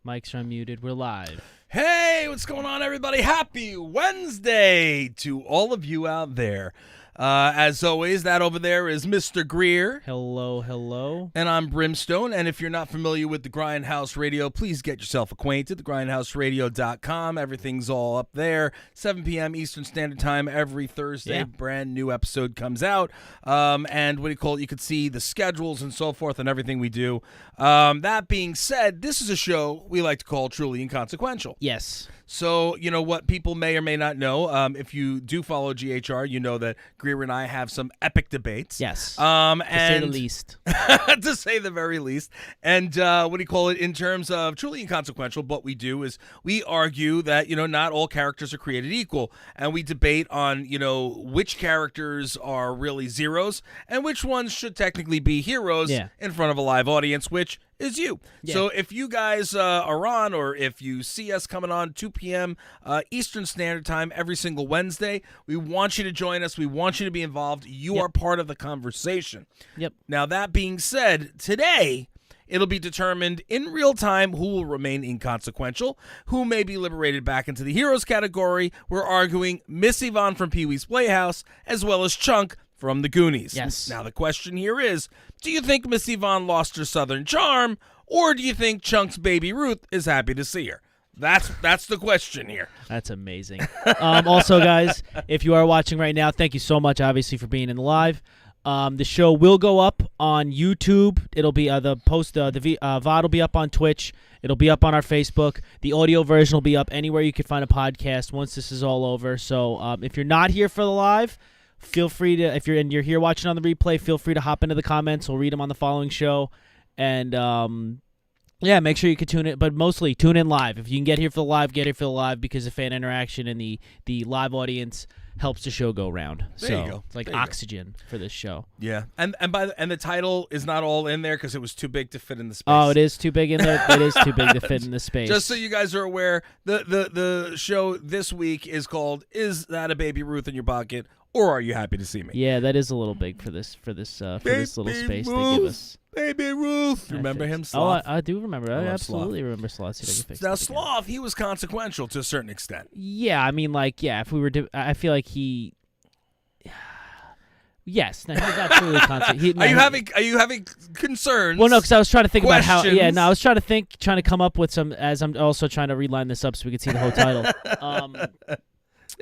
Mics are unmuted. We're live. Hey, what's going on, everybody? Happy Wednesday to all of you out there. As always, that over there is Mr. Greer. Hello, hello. And I'm Brimstone. And if you're not familiar with the Grindhouse Radio, please get yourself acquainted. TheGrindhouseRadio.com. Everything's all up there. 7 p.m. Eastern Standard Time every Thursday. Yeah. Brand new episode comes out. And what do you call it? You could see the schedules and so forth and everything we do. That being said, this is a show we like to call Truly Inconsequential. Yes. So, you know what people may or may not know, if you do follow GHR, you know that Greer and I have some epic debates. Yes. And to say the least. to say the very least. And what do you call it? In terms of Truly Inconsequential, what we do is we argue that, you know, not all characters are created equal. And we debate on, you know, which characters are really zeros and which ones should technically be heroes in front of a live audience, which is you. Yeah. So if you guys are on, or if you see us coming on 2 p.m. Eastern Standard Time every single Wednesday, we want you to join us. We want you to be involved. You are part of the conversation. Yep. Now, that being said, today it'll be determined in real time who will remain inconsequential, who may be liberated back into the heroes category. We're arguing Miss Yvonne from Pee-wee's Playhouse, as well as Chunk from the Goonies. Yes. Now, the question here is, do you think Miss Yvonne lost her southern charm, or do you think Chunk's Baby Ruth is happy to see her? That's the question here. That's amazing. Also, guys, if you are watching right now, thank you so much, obviously, for being in the live. The show will go up on YouTube. It'll be the VOD will be up on Twitch. It'll be up on our Facebook. The audio version will be up anywhere you can find a podcast once this is all over. So if you're not here for the live, feel free to, if you're here watching on the replay, feel free to hop into the comments. We'll read them on the following show. And, make sure you can tune in, but mostly tune in live. If you can get here for the live, get here for the live, because the fan interaction and the live audience helps the show go round. There you go. It's like oxygen for this show. Yeah. And the title is not all in there because it was too big to fit in the space. Oh, it is too big in there? It is too big to fit in the space. Just so you guys are aware, the show this week is called Is That a Baby Ruth in Your Pocket? Or Are You Happy to See Me? Yeah, that is a little big for this little space they give us. Baby Ruth. Remember him, Sloth? Oh, I do remember. I absolutely Sloth. remember Sloth. Now, Sloth, he was consequential to a certain extent. Yeah, I mean, if we were to, I feel like he. Yes, no, he's absolutely consequential. Are you having concerns? Well, no, because I was trying to think about how. Questions? I was trying to come up with some. As I'm also trying to reline this up so we could see the whole title.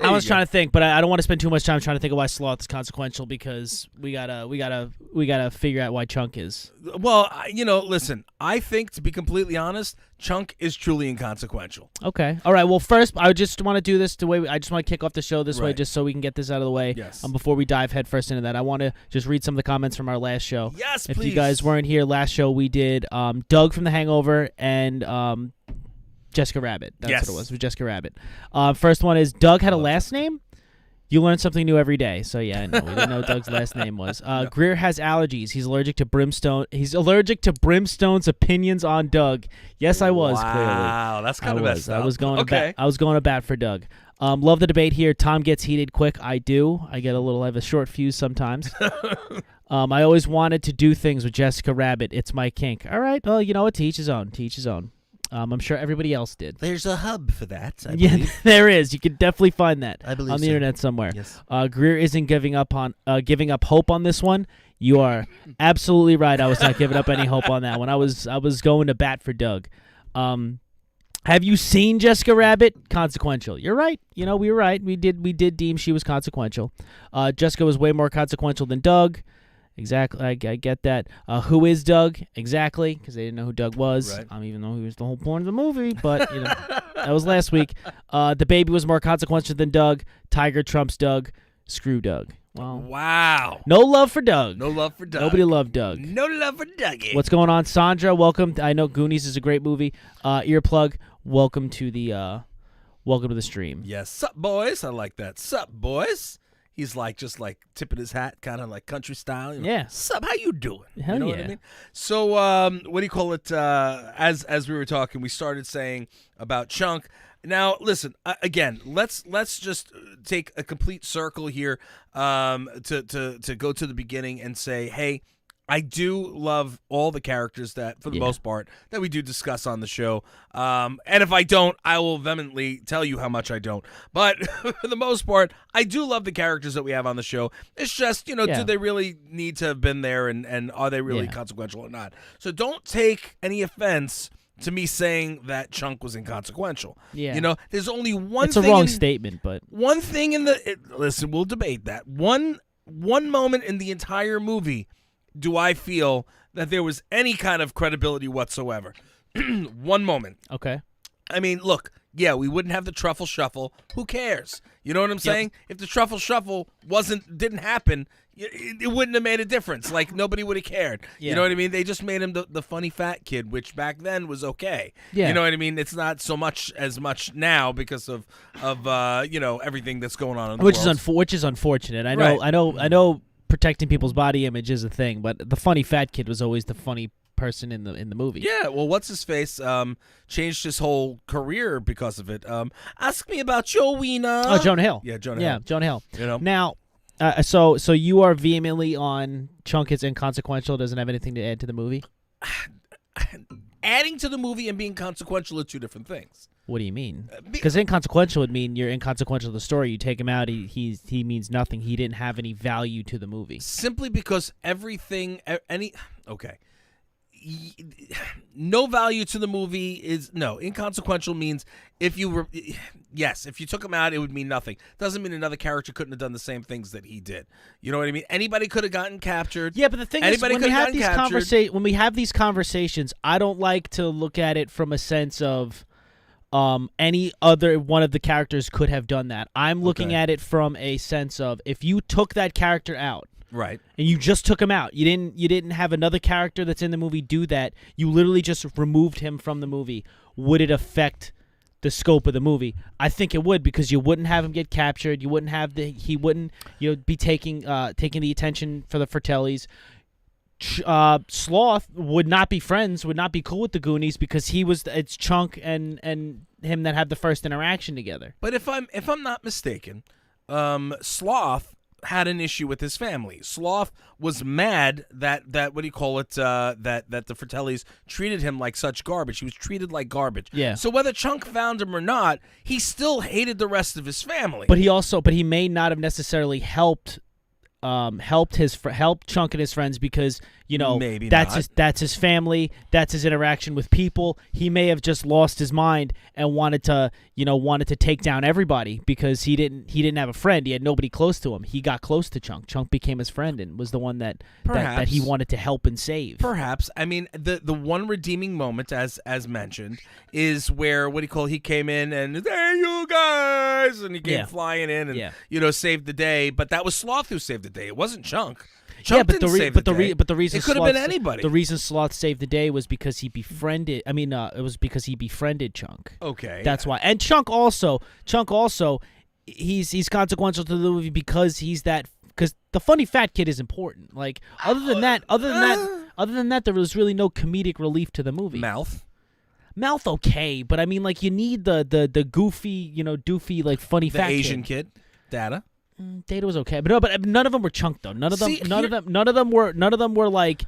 I was trying to think, but I don't want to spend too much time trying to think of why Sloth is consequential, because we gotta figure out why Chunk is. Well, listen. I think, to be completely honest, Chunk is truly inconsequential. Okay. All right. Well, first, I just want to do this the way I just want to kick off the show this way, just so we can get this out of the way. Yes. Before we dive headfirst into that, I want to just read some of the comments from our last show. Yes, please. If you guys weren't here last show, we did Doug from The Hangover and Jessica Rabbit. That's what it was. It was Jessica Rabbit. First one is, Doug had a last name? You learn something new every day. So, yeah, I know. We didn't know what Doug's last name was. Greer has allergies. He's allergic to Brimstone. He's allergic to Brimstone's opinions on Doug. Yes, I was, clearly. Wow, that's kind of messed up. I was going to bat for Doug. Love the debate here. Tom gets heated quick. I do. I have a short fuse sometimes. I always wanted to do things with Jessica Rabbit. It's my kink. All right. Well, you know what? To each his own. To each his own. I'm sure everybody else did. There's a hub for that, I believe. There is. You can definitely find that on the internet somewhere. Yes. Greer isn't giving up hope on this one. You are absolutely right. I was not giving up any hope on that one. I was going to bat for Doug. Have you seen Jessica Rabbit? Consequential. You're right. We were right. We did deem she was consequential. Jessica was way more consequential than Doug. Exactly, I get that. Who is Doug? Exactly, because they didn't know who Doug was. Right. Even though he was the whole point of the movie, but that was last week. The baby was more consequential than Doug. Tiger trumps Doug. Screw Doug. Well, wow. No love for Doug. No love for Doug. Nobody loved Doug. No love for Dougie. What's going on, Sandra? Welcome. I know Goonies is a great movie. Earplug. Welcome to the stream. Yes, sup boys. I like that. Sup boys. He's just tipping his hat, kind of like country style. Yeah. Sup, how you doing? Hell you know yeah. what I mean? So, what do you call it? As we were talking, we started saying about Chunk. Now, listen, again, let's just take a complete circle here to go to the beginning and say, hey, I do love all the characters that, for the most part, that we do discuss on the show. And if I don't, I will vehemently tell you how much I don't. But for the most part, I do love the characters that we have on the show. It's just, do they really need to have been there, and are they really consequential or not? So don't take any offense to me saying that Chunk was inconsequential. Yeah. There's only one It's thing. It's a wrong statement, but. One thing listen, we'll debate that. One moment in the entire movie do I feel that there was any kind of credibility whatsoever. One moment. Okay. I mean, look, we wouldn't have the truffle shuffle. Who cares? You know what I'm saying? If the truffle shuffle didn't happen, it wouldn't have made a difference. Like, nobody would have cared. You know what I mean? They just made him the funny fat kid, which back then was okay. Yeah. You know what I mean? It's not so much as much now because of everything that's going on in the world. Which is unfortunate. I Right. know. I know. Protecting people's body image is a thing, but the funny fat kid was always the funny person in the movie. Yeah, well, what's his face changed his whole career because of it. Ask me about your wiener. Oh, Jonah Hill. Yeah, Jonah Yeah, Hill. Jonah Hill. Now, so you are vehemently on Chunk is inconsequential, doesn't have anything to add to the movie? adding to the movie and being consequential are two different things. What do you mean? Because inconsequential would mean you're inconsequential to the story. You take him out, he means nothing. He didn't have any value to the movie. Simply because no value to the movie is inconsequential means if you took him out, it would mean nothing. Doesn't mean another character couldn't have done the same things that he did. You know what I mean? Anybody could have gotten captured. Yeah, but the thing is, when we have these conversations, I don't like to look at it from a sense of any other one of the characters could have done that. I'm looking at it from a sense of if you took that character out, right, and you just took him out, you didn't have another character that's in the movie do that. You literally just removed him from the movie. Would it affect the scope of the movie? I think it would, because you wouldn't have him get captured. You wouldn't have he wouldn't be taking the attention for the Fratellis. Sloth would not be friends, would not be cool with the Goonies, because it's Chunk and him that have the first interaction together. But if I'm not mistaken, Sloth had an issue with his family. Sloth was mad that that the Fratellis treated him like such garbage. He was treated like garbage. Yeah. So whether Chunk found him or not, he still hated the rest of his family. But he may not have necessarily helped Chunk and his friends, because Maybe that's his family, that's his interaction with people. He may have just lost his mind and wanted to take down everybody because he didn't have a friend. He had nobody close to him. He got close to Chunk. Chunk became his friend and was the one that he wanted to help and save. Perhaps. I mean, the one redeeming moment, as mentioned, is where he came in and, "Hey, you guys," and he came flying in and saved the day. But that was Sloth who saved the day. It wasn't Chunk. But the reason it could have been anybody. The reason Sloth saved the day was because he befriended. It was because he befriended Chunk. Okay, that's why. And Chunk also, he's consequential to the movie because he's that. Because the funny fat kid is important. Like other than that, there was really no comedic relief to the movie. Mouth, okay, but I mean, like, you need the goofy, doofy, like, funny fat Asian kid, Data. Data was okay, but none of them were Chunk though. None of them were like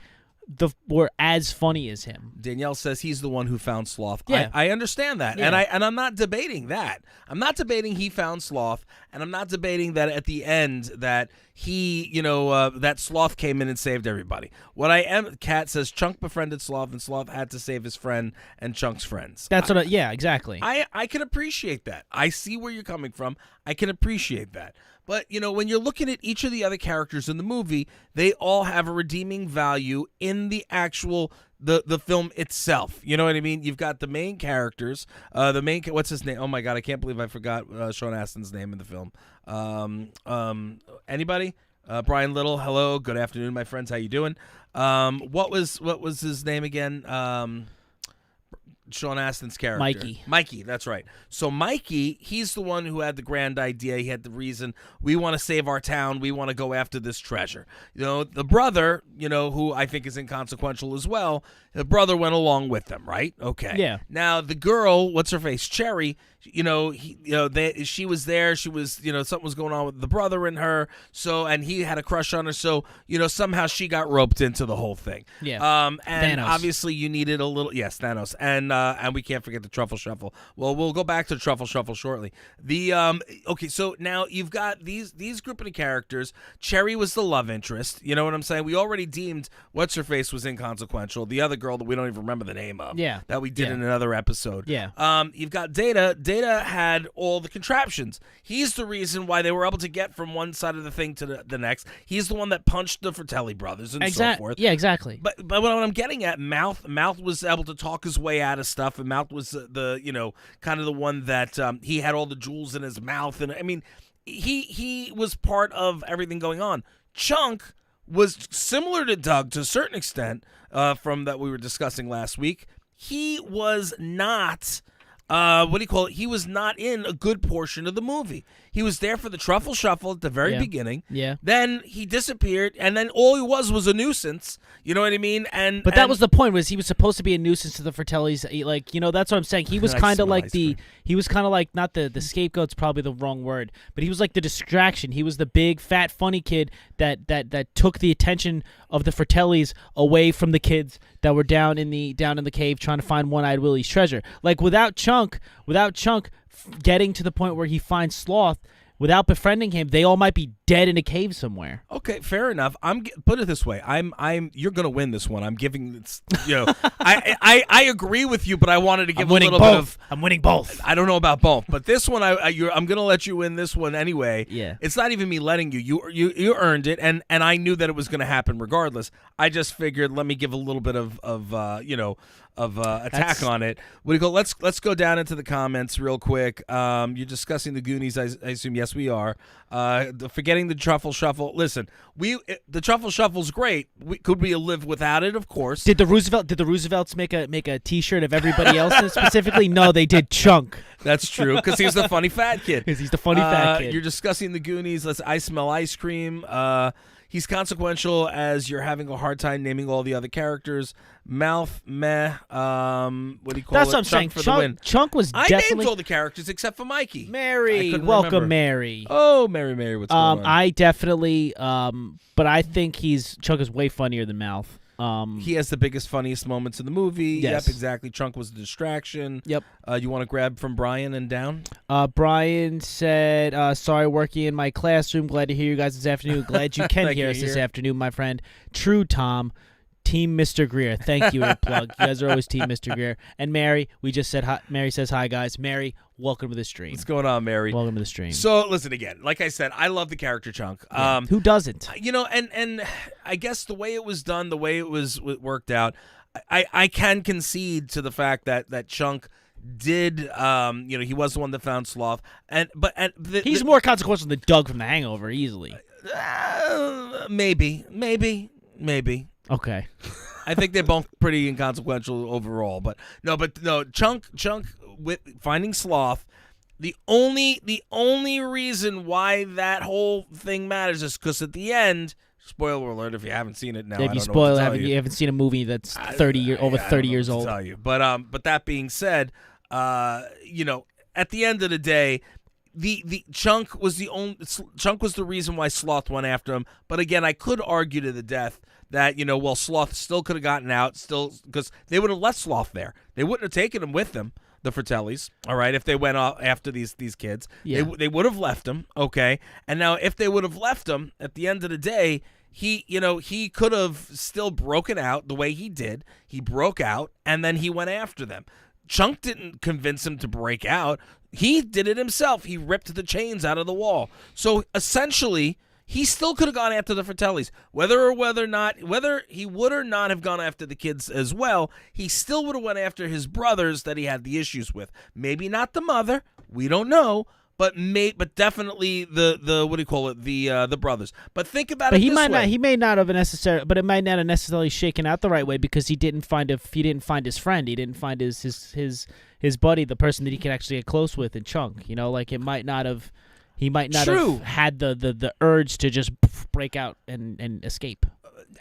were as funny as him. Danielle says he's the one who found Sloth. Yeah. I understand that, and I'm not debating that. I'm not debating he found Sloth, and I'm not debating that at the end that he, that Sloth came in and saved everybody. What I am, Kat says Chunk befriended Sloth, and Sloth had to save his friend and Chunk's friends. Exactly. I can appreciate that. I see where you're coming from. I can appreciate that. But, when you're looking at each of the other characters in the movie, they all have a redeeming value in the actual the film itself. You know what I mean? You've got the main characters. What's his name? Oh my God, I can't believe I forgot Sean Astin's name in the film. Anybody? Brian Little. Hello. Good afternoon, my friends. How you doing? What was his name again? Sean Astin's character? Mikey. Mikey, that's right. So Mikey, he's the one who had the grand idea. He had the reason. We want to save our town. We want to go after this treasure. The brother, who I think is inconsequential as well, the brother went along with them, right? Okay. Yeah. Now, the girl, what's her face? Cherry, she was there. She was, something was going on with the brother and her. So, and he had a crush on her. So, somehow she got roped into the whole thing. Yeah. And Thanos. obviously you needed a little, yes, Thanos. And we can't forget the Truffle Shuffle. Well, we'll go back to Truffle Shuffle shortly. Okay, so now you've got these grouping of characters. Cherry was the love interest. You know what I'm saying? We already deemed what's her face was inconsequential. The other girl that we don't even remember the name of. Yeah. That we did in another episode. Yeah. You've got Data. Data had all the contraptions. He's the reason why they were able to get from one side of the thing to the next. He's the one that punched the Fratelli brothers and so forth. Yeah, exactly. But what I'm getting at, Mouth was able to talk his way out of stuff, and Mouth was the kind of the one that he had all the jewels in his mouth, and I mean, he was part of everything going on. Chunk was similar to Doug to a certain extent, from that we were discussing last week. He was not. He was not in a good portion of the movie. He was there for the Truffle Shuffle at the very beginning. Yeah. Then he disappeared, and then all he was a nuisance. You know what I mean? But that was the point. Was he was supposed to be a nuisance to the Fratellis? That's what I'm saying. He was kind of like he was kind of like, not the scapegoat's probably the wrong word, but he was like the distraction. He was the big fat funny kid that took the attention of the Fratellis away from the kids that were down in the cave trying to find One-Eyed Willie's treasure. Like without Chunk getting to the point where he finds Sloth, without befriending him, they all might be dead in a cave somewhere. Okay, fair enough. Put it this way. You're gonna win this one. I'm giving this. I agree with you, but I wanted to give a little bit of. I'm winning both. I don't know about both, but this one, I'm gonna let you win this one anyway. Yeah. It's not even me letting you. You earned it, and I knew that it was gonna happen regardless. I just figured let me give a little bit of attack on it. What do you go? Let's go down into the comments real quick. You're discussing the Goonies. I assume yes, we are. Forgetting the Truffle Shuffle. Listen, the Truffle Shuffle's great. Could we live without it? Of course. Did the Roosevelts make a T-shirt of everybody else specifically? No, they did Chunk. That's true, because he's the funny fat kid. Because he's the funny fat kid. You're discussing the Goonies. I smell ice cream. He's consequential as you're having a hard time naming all the other characters. Mouth, meh. What do you call That's it? what I'm saying. For the win. Chunk was I definitely. named all the characters except for Mikey. Mary, welcome, remember. Mary. Oh, Mary, what's going on? I definitely. But I think Chunk is way funnier than Mouth. He has the biggest, funniest moments in the movie. Yes. Yep, exactly. Chunk was a distraction. Yep. You want to grab from Brian and down? Brian said, sorry, working in my classroom. Glad to hear you guys this afternoon. Glad you can hear us this afternoon, my friend. True, Tom. Team Mr. Greer. Thank you, Plug. You guys are always Team Mr. Greer. And Mary, we just said hi. Mary says hi, guys. Mary, welcome to the stream. What's going on, Mary? Welcome to the stream. So, listen again. Like I said, I love the character Chunk. Who doesn't? And I guess the way it was done, the way it was worked out, I can concede to the fact that Chunk did, he was the one that found Sloth. He's more consequential than Doug from The Hangover, easily. Maybe. Okay. I think they're both pretty inconsequential overall, but no, Chunk with finding Sloth. The only reason why that whole thing matters is because at the end, spoiler alert if you haven't seen it now. If you haven't seen a movie that's 30 years old. Tell you, but that being said, at the end of the day, the Chunk was the reason why Sloth went after him. But again, I could argue to the death that Sloth still could have gotten out, still, because they would have left Sloth there. They wouldn't have taken him with them, the Fratellis. All right, if they went off after these kids, yeah. they would have left him. Okay, and now if they would have left him, at the end of the day, he could have still broken out the way he did. He broke out, and then he went after them. Chunk didn't convince him to break out. He did it himself. He ripped the chains out of the wall. So essentially, he still could have gone after the Fratellis. Whether he would or not have gone after the kids as well, he still would have went after his brothers that he had the issues with. Maybe not the mother. We don't know. but definitely the what do you call it, the brothers. But think about But it he this might way. not. He may not have necessarily. But it might not have necessarily shaken out the right way because he didn't find his friend. He didn't find his buddy, the person that he could actually get close with in Chunk. You know, like it might not have. He might not True. have had the urge to just break out and escape.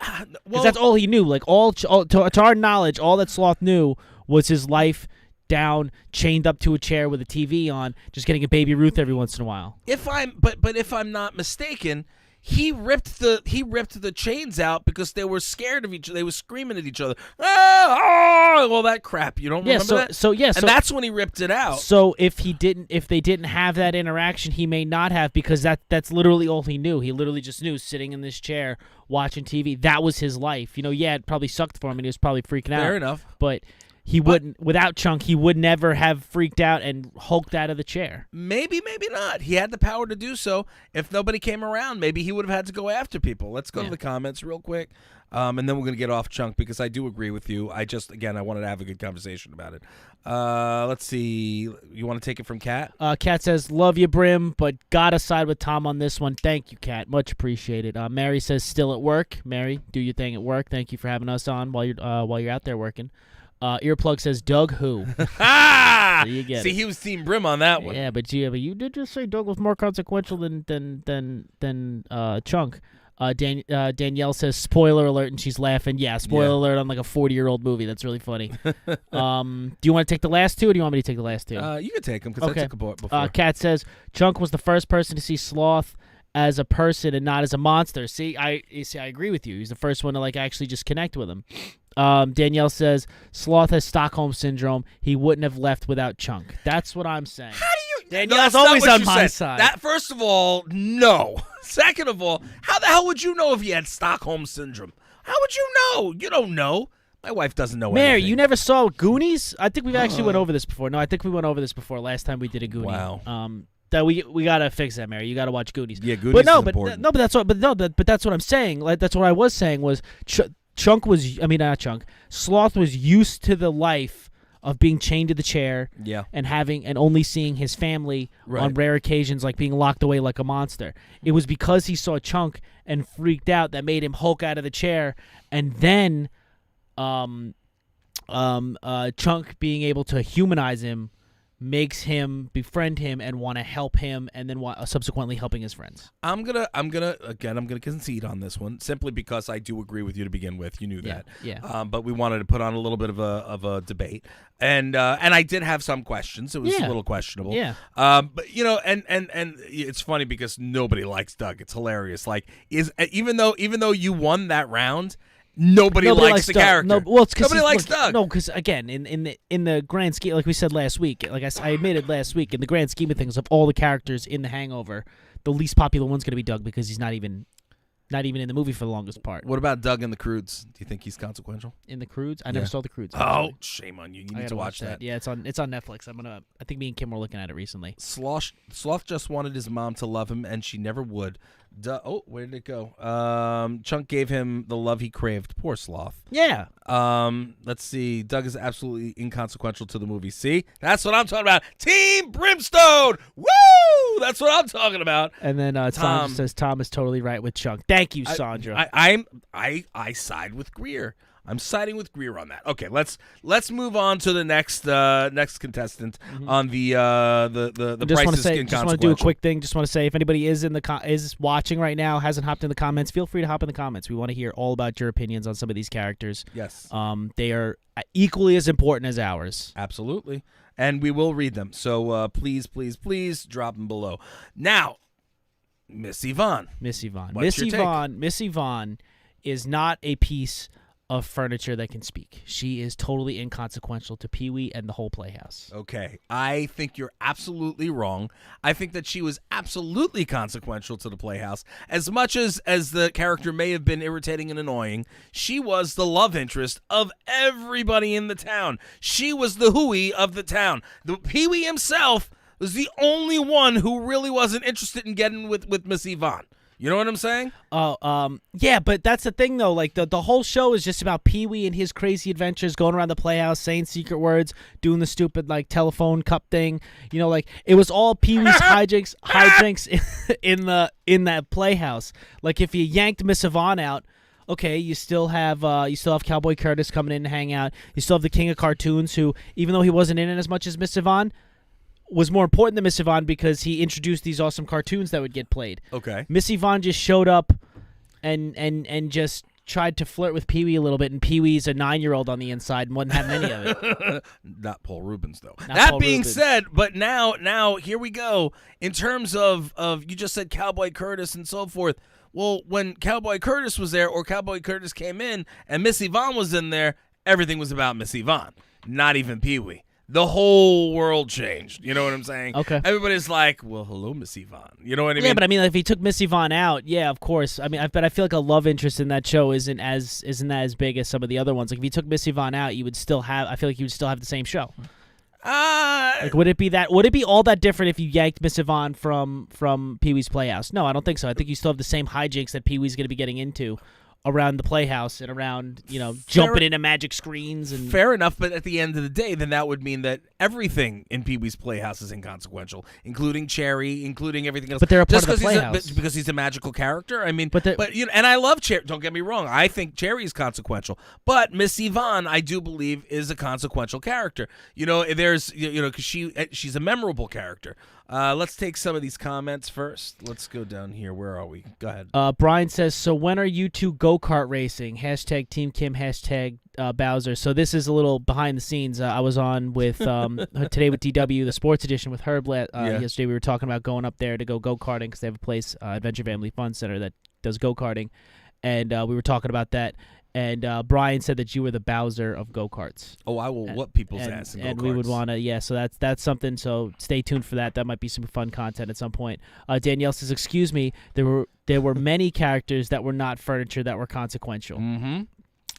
Well, Because that's all he knew. Like to our knowledge, all that Sloth knew was his life down, chained up to a chair with a TV on, just getting a Baby Ruth every once in a while. if I'm not mistaken, he ripped the chains out because they were scared of each other. They were screaming at each other. All that crap. You don't remember that? And that's when he ripped it out. So if they didn't have that interaction, he may not have, because that's literally all he knew. He literally just knew sitting in this chair watching TV. That was his life. You know, yeah, it probably sucked for him and he was probably freaking out. Fair enough. But he wouldn't, without Chunk, he would never have freaked out and hulked out of the chair. Maybe not. He had the power to do so. If nobody came around, maybe he would have had to go after people. Let's go to the comments real quick, and then we're going to get off Chunk because I do agree with you. I wanted to have a good conversation about it. Let's see. You want to take it from Kat? Kat says, "Love you, Brim, but gotta side with Tom on this one." Thank you, Kat. Much appreciated. Mary says, "Still at work." Mary, do your thing at work. Thank you for having us on while you're out there working. Earplug says, "Doug who?" Ha! So you get See, it. he was Team Brim on that one. Yeah, but you did just say Doug was more consequential than Chunk. Danielle says, "Spoiler alert," and she's laughing. Yeah, spoiler alert on like a 40-year-old movie. That's really funny. Do you want to take the last two, or do you want me to take the last two? You can take them because I took a before. Kat says, "Chunk was the first person to see Sloth as a person and not as a monster." See, I agree with you. He's the first one to like actually just connect with him. Danielle says, "Sloth has Stockholm syndrome. He wouldn't have left without Chunk." That's what I'm saying. How do you? Danielle's that's not always what on you my said. side. That first of all, no. Second of all, how the hell would you know if he had Stockholm syndrome? How would you know? You don't know. My wife doesn't know Mary, anything. you never saw Goonies? I think we actually went over this before. No, I think we went over this before last time we did a Goonie. Wow. That we gotta fix that, Mary. You gotta watch Goonies. Yeah, Goonies is important. But that's what. But that's what I'm saying. Like that's what I was saying was Chunk was. I mean, not Chunk. Sloth was used to the life of being chained to the chair. Yeah. And only seeing his family on rare occasions, like being locked away like a monster. It was because he saw Chunk and freaked out that made him hulk out of the chair, and then, Chunk being able to humanize him makes him befriend him and want to help him, and then subsequently helping his friends. I'm gonna concede on this one simply because I do agree with you to begin with. You knew that, yeah. But we wanted to put on a little bit of a debate, and I did have some questions. It was a little questionable, Yeah. But you know, and it's funny because nobody likes Doug. It's hilarious. Like even though you won that round. Nobody likes the Doug. character. No, well, Nobody likes Doug. No, because again, in the grand scheme, like we said last week, like I admitted last week, in the grand scheme of things, of all the characters in The Hangover, the least popular one's going to be Doug because he's not even in the movie for the longest part. What about Doug and the Croods? Do you think he's consequential? In the Croods, I never saw the Croods. Oh, shame on you! You need to watch that. Yeah, it's on Netflix. I think me and Kim were looking at it recently. Sloth just wanted his mom to love him, and she never would. Where did it go? Chunk gave him the love he craved. Poor Sloth. Yeah. Let's see. Doug is absolutely inconsequential to the movie. See, that's what I'm talking about. Team Brimstone. Woo! That's what I'm talking about. And then Sandra says Tom is totally right with Chunk. Thank you, Sandra. I side with Greer. I'm siding with Greer on that. Okay, let's move on to the next contestant on the Price is Inconsequential. Just want to do a quick thing. Just want to say, if anybody is is watching right now, hasn't hopped in the comments, feel free to hop in the comments. We want to hear all about your opinions on some of these characters. Yes. They are equally as important as ours. Absolutely, and we will read them. So please drop them below. Now, Miss Yvonne. Miss Yvonne. What's your take? Miss Yvonne is not a piece of furniture that can speak. She is totally inconsequential to Pee-wee and the whole Playhouse. Okay, I think you're absolutely wrong. I think that she was absolutely consequential to the Playhouse. As much as the character may have been irritating and annoying, she was the love interest of everybody in the town. She was the hooey of the town. The Pee-wee himself was the only one who really wasn't interested in getting with Miss Yvonne. You know what I'm saying? Yeah, but that's the thing though. Like the whole show is just about Pee-wee and his crazy adventures, going around the Playhouse, saying secret words, doing the stupid like telephone cup thing. You know, like it was all Pee-wee's hijinks in that Playhouse. Like if you yanked Miss Yvonne out, okay, you still have Cowboy Curtis coming in to hang out. You still have the King of Cartoons, who, even though he wasn't in it as much as Miss Yvonne, was more important than Miss Yvonne because he introduced these awesome cartoons that would get played. Okay. Miss Yvonne just showed up and just tried to flirt with Pee-wee a little bit, and Pee-wee's a 9-year-old on the inside and wouldn't have any of it. Not Paul Rubens, though. Not that Paul being Rubens. said, but now here we go. In terms of you just said Cowboy Curtis and so forth. Well, when Cowboy Curtis was there or Cowboy Curtis came in and Miss Yvonne was in there, everything was about Miss Yvonne, not even Pee-wee. The whole world changed. You know what I'm saying? Okay. Everybody's like, well, hello, Miss Yvonne. You know what I mean? Yeah, but I mean, like, if he took Miss Yvonne out, yeah, of course. I mean, but I feel like a love interest in that show isn't that as big as some of the other ones. Like, if you took Miss Yvonne out, you would still have. I feel like you would still have the same show. Like, would it be all that different if you yanked Miss Yvonne from Pee-wee's Playhouse? No, I don't think so. I think you still have the same hijinks that Pee-wee's going to be getting into around the Playhouse and around, jumping into magic screens. And fair enough, but at the end of the day, then that would mean that everything in Pee-wee's Playhouse is inconsequential, including Cherry, including everything else. But they're a part Just of the 'cause Playhouse. because he's a magical character. I mean, But and I love Cherry. Don't get me wrong. I think Cherry's consequential, but Miss Yvonne, I do believe, is a consequential character. There's because she's a memorable character. Let's take some of these comments first. Let's go down here. Where are we? Go ahead. Brian says, so when are you two go-kart racing? Hashtag Team Kim, hashtag Bowser. So this is a little behind the scenes. I was on with Today with DW, the sports edition with Herb yesterday. We were talking about going up there to go-karting because they have a place, Adventure Family Fun Center, that does go-karting. And we were talking about that. And Brian said that you were the Bowser of go-karts. Oh, I will whoop people's ass in go-karts. And we would want to, so that's something. So stay tuned for that. That might be some fun content at some point. Danielle says, excuse me, there were many characters that were not furniture that were consequential. Mm-hmm.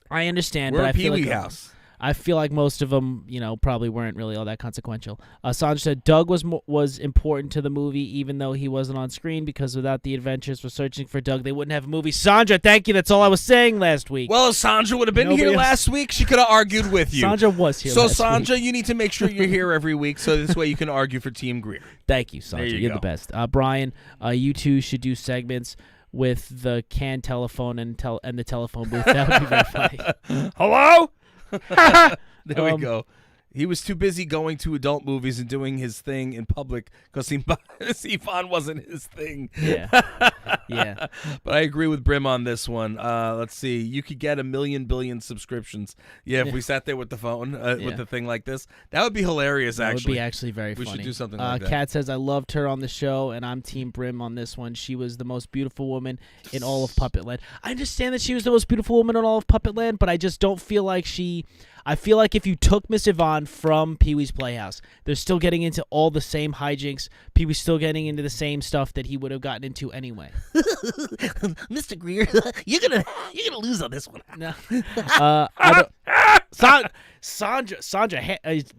I understand, We're but a I feel Pee-wee like house. I feel like most of them, probably weren't really all that consequential. Sandra said Doug was important to the movie, even though he wasn't on screen, because without the adventures for searching for Doug, they wouldn't have a movie. Sandra, thank you. That's all I was saying last week. Well, if Sandra would have been here last week, she could have argued with you. Sandra was here So, last Sandra, week. you need to make sure you're here every week, so this way you can argue for Team Greer. Thank you, Sandra. There you You're go. the best. Brian, you two should do segments with the can telephone and the telephone booth. That would be very funny. Hello? There we go. He was too busy going to adult movies and doing his thing in public because Yvonne wasn't his thing. Yeah. Yeah. But I agree with Brim on this one. Let's see. You could get 1 billion subscriptions. Yeah, if we sat there with the phone, with the thing like this. That would be hilarious, That actually. would be actually very We funny. should do something like that. Kat says, I loved her on the show, and I'm Team Brim on this one. She was the most beautiful woman in all of Puppetland. I understand that she was the most beautiful woman in all of Puppetland, but I just don't feel like I feel like if you took Miss Yvonne from Pee-wee's Playhouse, they're still getting into all the same hijinks. Pee-wee's still getting into the same stuff that he would have gotten into anyway. Mr. Greer, you're gonna lose on this one. No, I don't. Sandra,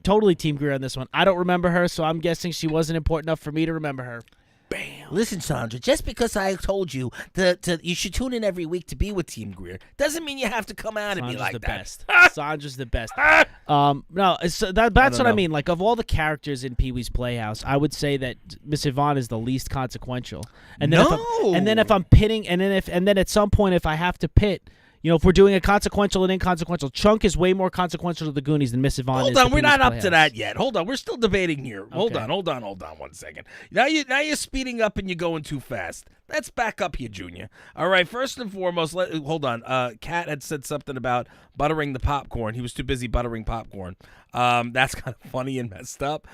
totally Team Greer on this one. I don't remember her, so I'm guessing she wasn't important enough for me to remember her. Bam. Listen, Sandra, just because I told you you should tune in every week to be with Team Greer doesn't mean you have to come out and be like the that. Best. Sandra's the best. No, that's what I mean. Like, of all the characters in Pee-wee's Playhouse, I would say that Miss Yvonne is the least consequential. And then if I'm pitting, and then at some point if I have to pit, if we're doing a consequential and inconsequential, Chunk is way more consequential to the Goonies than Miss Yvonne is. Hold on, to we're not Pee-wee's up to Playhouse. that yet. Hold on, we're still debating here. Hold Okay. on 1 second. Now you're speeding up and you're going too fast. Let's back up here, Junior. All right, first and foremost, hold on. Kat had said something about buttering the popcorn. He was too busy buttering popcorn. That's kind of funny and messed up.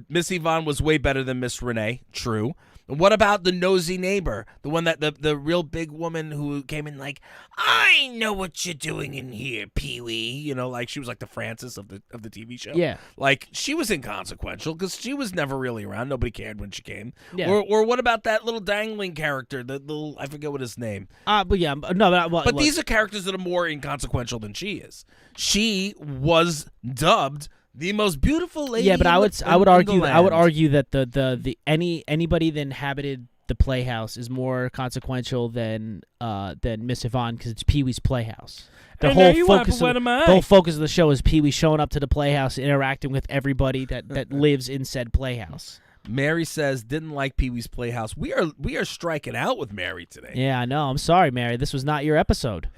Miss Yvonne was way better than Miss Renee. True. What about the nosy neighbor, the one that the real big woman who came in like, I know what you're doing in here, Pee-wee. Like she was like the Frances of the TV show. Yeah. Like she was inconsequential because she was never really around. Nobody cared when she came. Yeah. Or what about that little dangling character? The little, I forget what his name. But yeah, no, But these are characters that are more inconsequential than she is. She was dubbed the most beautiful lady. yeah, but I would in the argue land. that the anybody that inhabited the Playhouse is more consequential than Miss Yvonne because it's Pee-wee's Playhouse. The whole focus of the show is Pee-wee showing up to the Playhouse and interacting with everybody that lives in said Playhouse. Mary says didn't like Pee-wee's Playhouse. We are striking out with Mary today. Yeah, I know. I'm sorry, Mary. This was not your episode.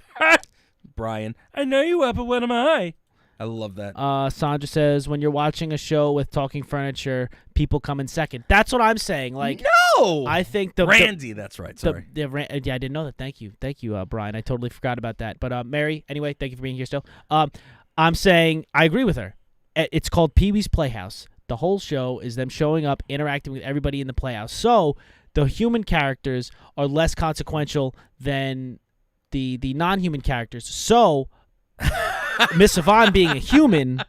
Brian, I know you up, but what am I? I love that. Sandra says, when you're watching a show with talking furniture, people come in second. That's what I'm saying. Like, no! I think Randy, that's right. Sorry. Yeah, I didn't know that. Thank you, Brian. I totally forgot about that. But Mary, anyway, thank you for being here still. I'm saying I agree with her. It's called Pee-wee's Playhouse. The whole show is them showing up, interacting with everybody in the Playhouse. So the human characters are less consequential than the non-human characters. So Miss Yvonne being a human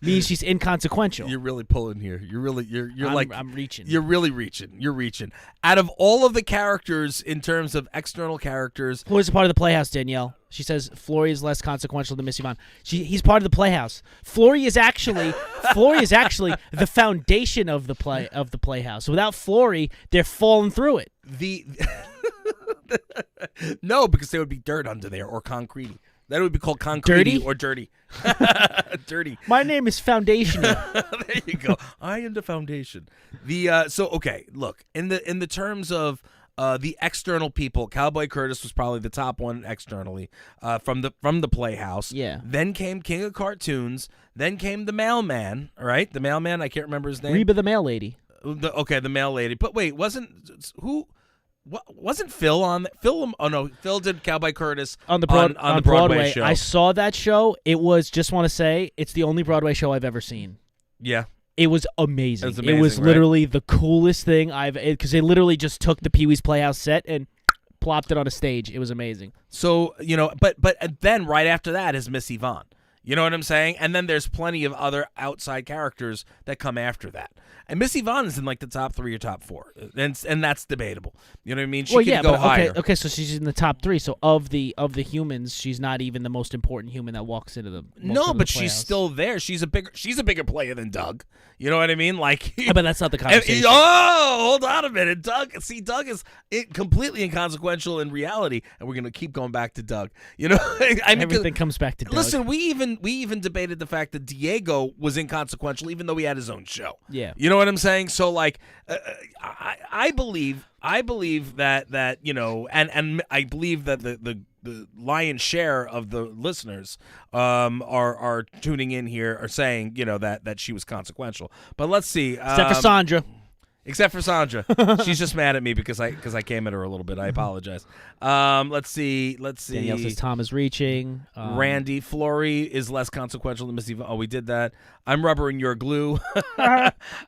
means she's inconsequential. You're really pulling here. I'm reaching. You're really reaching. You're reaching. Out of all of the characters in terms of external characters, Flory's a part of the Playhouse, Danielle. She says Flory is less consequential than Miss Yvonne. He's part of the Playhouse. Flory is actually the foundation of the Playhouse. Without Flory, they're falling through it. No, because there would be dirt under there or concrete. That would be called concrete dirty or dirty. Dirty. My name is Foundation. There you go. I am the foundation. Okay, look, in the terms of the external people, Cowboy Curtis was probably the top one externally from the Playhouse. Yeah. Then came King of Cartoons. Then came the Mailman. All right, the Mailman. I can't remember his name. Reba the Mail Lady. The Mail Lady. But wait, wasn't Phil on Phil? Oh no, Phil did Cowboy Curtis on the Broadway show. I saw that show. It was just want to say it's the only Broadway show I've ever seen. Yeah. It was amazing. It was literally the coolest thing because they literally just took the Pee-wee's Playhouse set and plopped it on a stage. It was amazing. So, but then right after that is Miss Yvonne. You know what I'm saying? And then there's plenty of other outside characters that come after that. And Miss Yvonne is in like the top 3 or top 4. And that's debatable. You know what I mean? She could go higher. Okay, so she's in the top 3. So of the humans, she's not even the most important human that walks into the but she's still there. She's a bigger player than Doug. You know what I mean? Like, but that's not the conversation. Hold on a minute. Doug is completely inconsequential in reality, and we're gonna keep going back to Doug. You know, everything comes back to Doug. Listen, we even debated the fact that Diego was inconsequential, even though he had his own show. Yeah, you know what I'm saying? So like, I believe that and I believe that the lion's share of the listeners are tuning in here are saying that she was consequential. But let's see. Except for Sandra. She's just mad at me because I came at her a little bit. I apologize. Let's see. Danielle says Tom is reaching. Randy, Flory is less consequential than Miss Yvonne. Oh, we did that. I'm rubber and you're glue.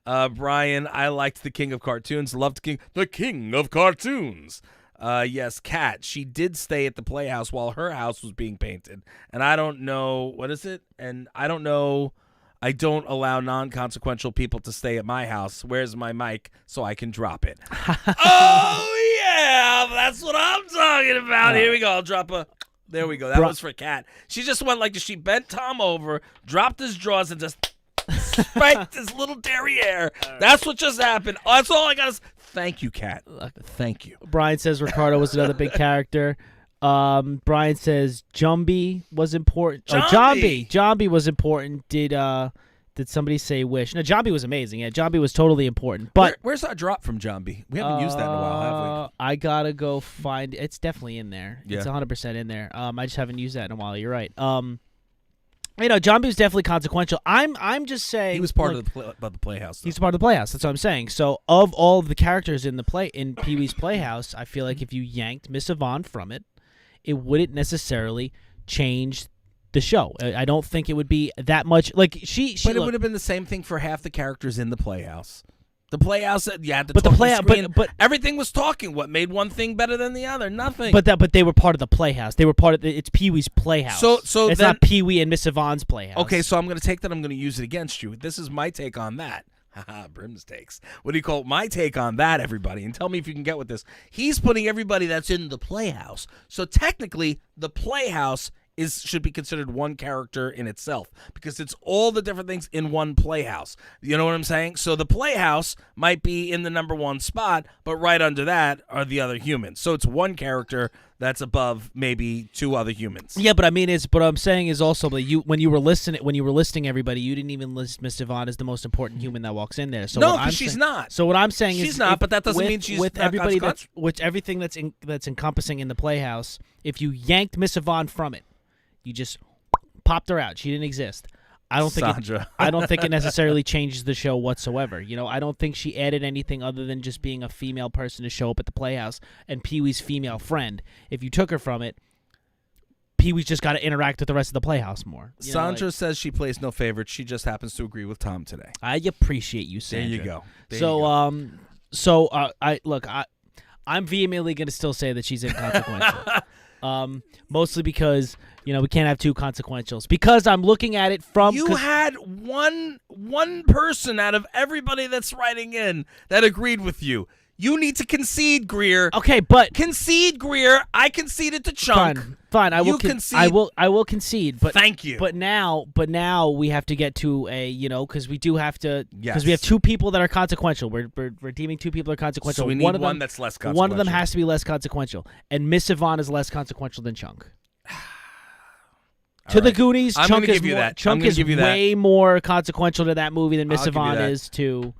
Brian, I liked the King of Cartoons. Loved the King of Cartoons. Yes, Kat. She did stay at the Playhouse while her house was being painted. And I don't know, what is it? And I don't know. I don't allow non-consequential people to stay at my house. Where's my mic so I can drop it? Oh, yeah. That's what I'm talking about. Here we go. I'll drop a... There we go. That was for Kat. She just went like this. She bent Tom over, dropped his drawers, and just spanked his little derriere. That's what just happened. That's all I got to say. Thank you, Kat. Thank you. Brian says Ricardo was another big character. Brian says Jumbie was important. Jumbie was important. Did somebody say Wish? No, Jumbie was amazing. Yeah, Jumbie was totally important. But where's our drop from Jumbie? We haven't used that in a while, have we? I gotta go find. It's definitely in there. Yeah. It's 100% in there. I just haven't used that in a while. You're right. Jumbie was definitely consequential. I'm just saying he was part of the Playhouse. Though. He's part of the Playhouse. That's what I'm saying. So of all of the characters in Pee-wee's Playhouse, I feel like if you yanked Miss Yvonne from it, it wouldn't necessarily change the show. I don't think it would be that much like she. But it would have been the same thing for half the characters in the Playhouse. The Playhouse, you had to but talk the Playhouse, but everything was talking. What made one thing better than the other? Nothing. But they were part of the Playhouse. They were part of it's Pee-wee's Playhouse. So it's not Pee-wee and Miss Yvonne's Playhouse. Okay, so I'm going to take that. I'm going to use it against you. This is my take on that. Haha, Brim's takes. What do you call it? My take on that, everybody? And tell me if you can get with this. He's putting everybody that's in the Playhouse. So technically, the Playhouse should be considered one character in itself because it's all the different things in one Playhouse. You know what I'm saying? So the Playhouse might be in the number one spot, but right under that are the other humans. So it's one character that's above maybe two other humans. Yeah, but I mean, what I'm saying is also that when you were listing everybody, you didn't even list Miss Yvonne as the most important human that walks in there. So no, because she's not. So what I'm saying is she's not, but that doesn't mean she's with not everybody consequential. everything that's encompassing in the Playhouse. If you yanked Miss Yvonne from it, you just popped her out. She didn't exist. I don't think it necessarily changes the show whatsoever. You know, I don't think she added anything other than just being a female person to show up at the Playhouse and Pee-wee's female friend. If you took her from it, Pee-wee's just got to interact with the rest of the Playhouse more. Sandra says she plays no favorites. She just happens to agree with Tom today. I appreciate you, Sandra. There you go. I'm vehemently going to still say that she's inconsequential. Mostly because, we can't have two consequentials. Because I'm looking at it from... You had one person out of everybody that's writing in that agreed with you. You need to concede, Greer. Okay, but... Concede, Greer. I conceded to Chunk. Fine. I will concede. I will concede. But thank you. But now we have to get to a, because we do have to... Yes. Because we have two people that are consequential. We're deeming two people that are consequential. So we need one that's less consequential. One of them has to be less consequential. And Miss Yvonne is less consequential than Chunk. To the Goonies, Chunk is way more consequential to that movie than Miss Yvonne is to...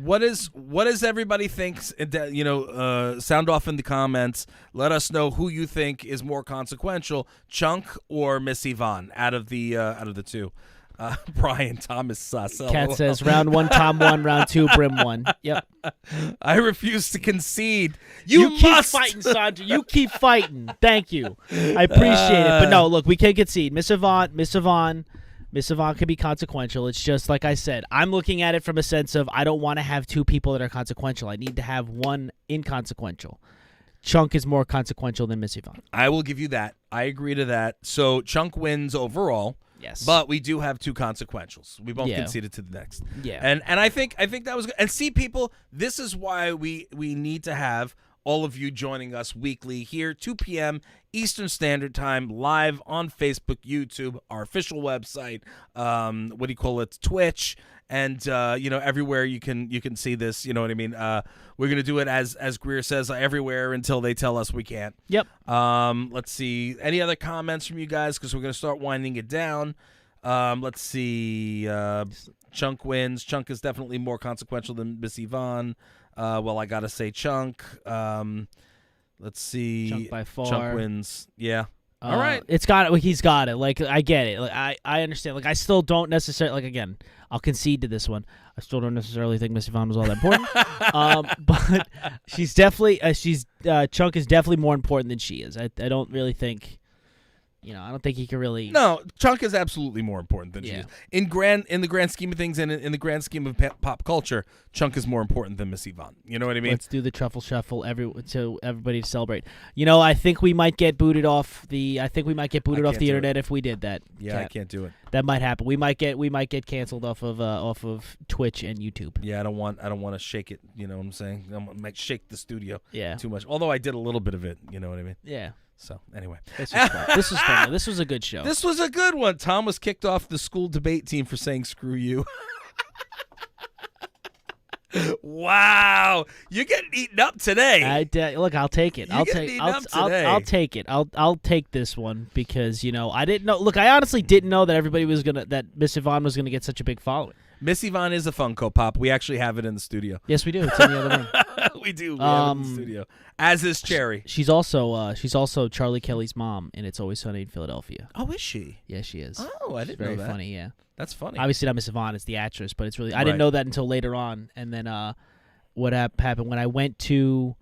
What does everybody think? Sound off in the comments. Let us know who you think is more consequential, Chunk or Miss Yvonne, out of the two. Brian Thomas sus. Cat says round 1 Tom 1, round 2 Brim 1. Yep. I refuse to concede. You keep fighting, Sandra. You keep fighting. Thank you. I appreciate it. But no, look, we can't concede. Miss Yvonne can be consequential. It's just like I said. I'm looking at it from a sense of I don't want to have two people that are consequential. I need to have one inconsequential. Chunk is more consequential than Miss Yvonne. I will give you that. I agree to that. So Chunk wins overall. Yes. But we do have two consequentials. We both conceded to the next. Yeah. And I think that was good. And see, people, this is why we need to have all of you joining us weekly here, 2 p.m. Eastern Standard Time, live on Facebook, YouTube, our official website, Twitch, and everywhere you can see this. You know what I mean? We're gonna do it as Greer says, everywhere until they tell us we can't. Yep. Let's see. Any other comments from you guys? Because we're gonna start winding it down. Let's see. Chunk wins. Chunk is definitely more consequential than Miss Yvonne. I gotta say Chunk. Let's see. Chunk by far. Chunk wins. Yeah. All right. He's got it. Like, I get it. Like, I understand. Like, I still don't necessarily, like, again, I'll concede to this one. I still don't necessarily think Miss Yvonne was all that important. But she's definitely, Chunk is definitely more important than she is. I don't really think, I don't think he can really. No, Chunk is absolutely more important than she is. In the grand scheme of things and in the grand scheme of pop culture, Chunk is more important than Miss Yvonne. You know what I mean? Let's do the truffle shuffle to everybody to celebrate. I think we might get booted off the internet if we did that. Yeah, Kat. I can't do it. That might happen. We might get canceled off of Twitch and YouTube. Yeah, I don't want to shake it. You know what I'm saying? I might shake the studio. Yeah. Too much. Although I did a little bit of it. You know what I mean? Yeah. So, anyway. This was fun. This was fun. This was a good show. This was a good one. Tom was kicked off the school debate team for saying screw you. Wow. You're getting eaten up today. Look, I'll take it. I'll take it. I'll take this one because, I didn't know. Look, I honestly didn't know that that Miss Yvonne was going to get such a big following. Miss Yvonne is a Funko Pop. We actually have it in the studio. Yes, we do. It's in the other room. We do. We have it in the studio. As is Cherry. She's also Charlie Kelly's mom in It's Always Sunny in Philadelphia. Oh, is she? Yeah, she is. Oh, I didn't know that. Very funny, yeah. That's funny. Obviously not Miss Yvonne, it's the actress, but it's really I didn't know that until later on. And then what happened when I went to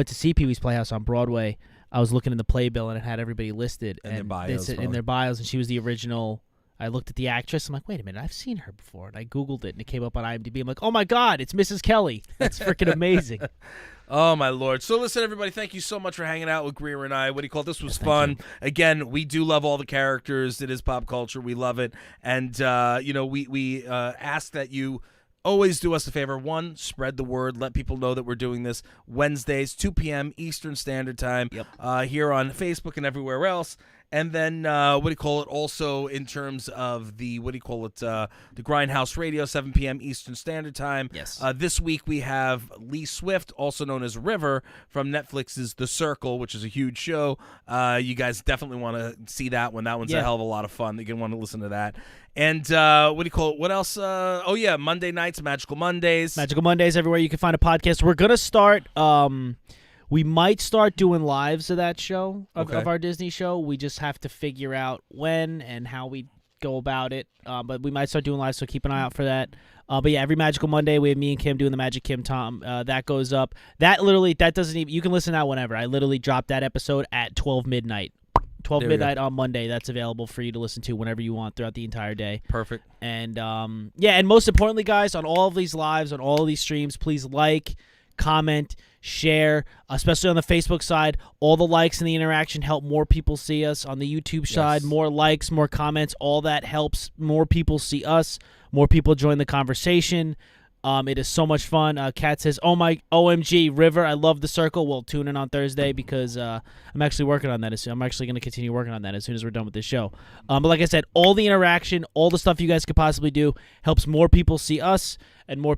see Pee-wee's Playhouse on Broadway, I was looking in the playbill and it had everybody listed in their bios. In their bios, and she was the original. I looked at the actress. I'm like, wait a minute, I've seen her before. And I Googled it, and it came up on IMDb. I'm like, oh, my God, it's Mrs. Kelly. That's freaking amazing. Oh, my Lord. So, listen, everybody, thank you so much for hanging out with Greer and I. This was fun. Again, we do love all the characters. It is pop culture. We love it. And, we ask that you always do us a favor. One, spread the word. Let people know that we're doing this Wednesdays, 2 p.m. Eastern Standard Time here on Facebook and everywhere else. And then what do you call it? Also in terms of the the Grindhouse Radio, 7 p.m. Eastern Standard Time. Yes. This week we have Lee Swift, also known as River, from Netflix's The Circle, which is a huge show. You guys definitely want to see that one. That one's a hell of a lot of fun. You're going to want to listen to that. And what else? Monday nights, Magical Mondays. Magical Mondays everywhere you can find a podcast. We're going to start we might start doing lives of that show, of our Disney show. We just have to figure out when and how we go about it. But we might start doing lives, so keep an eye out for that. But yeah, every Magical Monday, we have me and Kim doing the Magic Kim Tom. That goes up. That doesn't even, you can listen to that whenever. I literally dropped that episode at 12 midnight. 12 midnight on Monday. That's available for you to listen to whenever you want throughout the entire day. Perfect. And and most importantly, guys, on all of these lives, on all of these streams, please like, comment, share, especially on the Facebook side. All the likes and the interaction help more people see us. On the YouTube side, more likes, more comments, all that helps more people see us, more people join the conversation. It is so much fun. Kat says, "Oh my, OMG, River, I love The Circle." We'll tune in on Thursday because I'm actually working on that. I'm actually going to continue working on that as soon as we're done with this show. But like I said, all the interaction, all the stuff you guys could possibly do helps more people see us, and more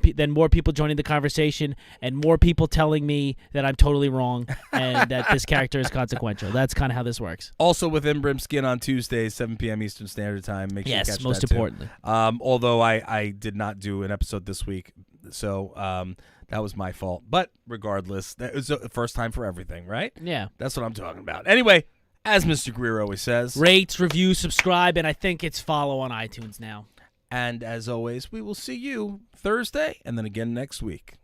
people joining the conversation, and more people telling me that I'm totally wrong and that this character is consequential. That's kind of how this works. Also within Brimskin on Tuesdays, 7 p.m. Eastern Standard Time. Make sure you catch most that importantly. Too. Although I did not do an episode this week, so that was my fault. But regardless, that was the first time for everything, right? Yeah. That's what I'm talking about. Anyway, as Mr. Greer always says, rate, review, subscribe, and I think it's follow on iTunes now. And as always, we will see you Thursday and then again next week.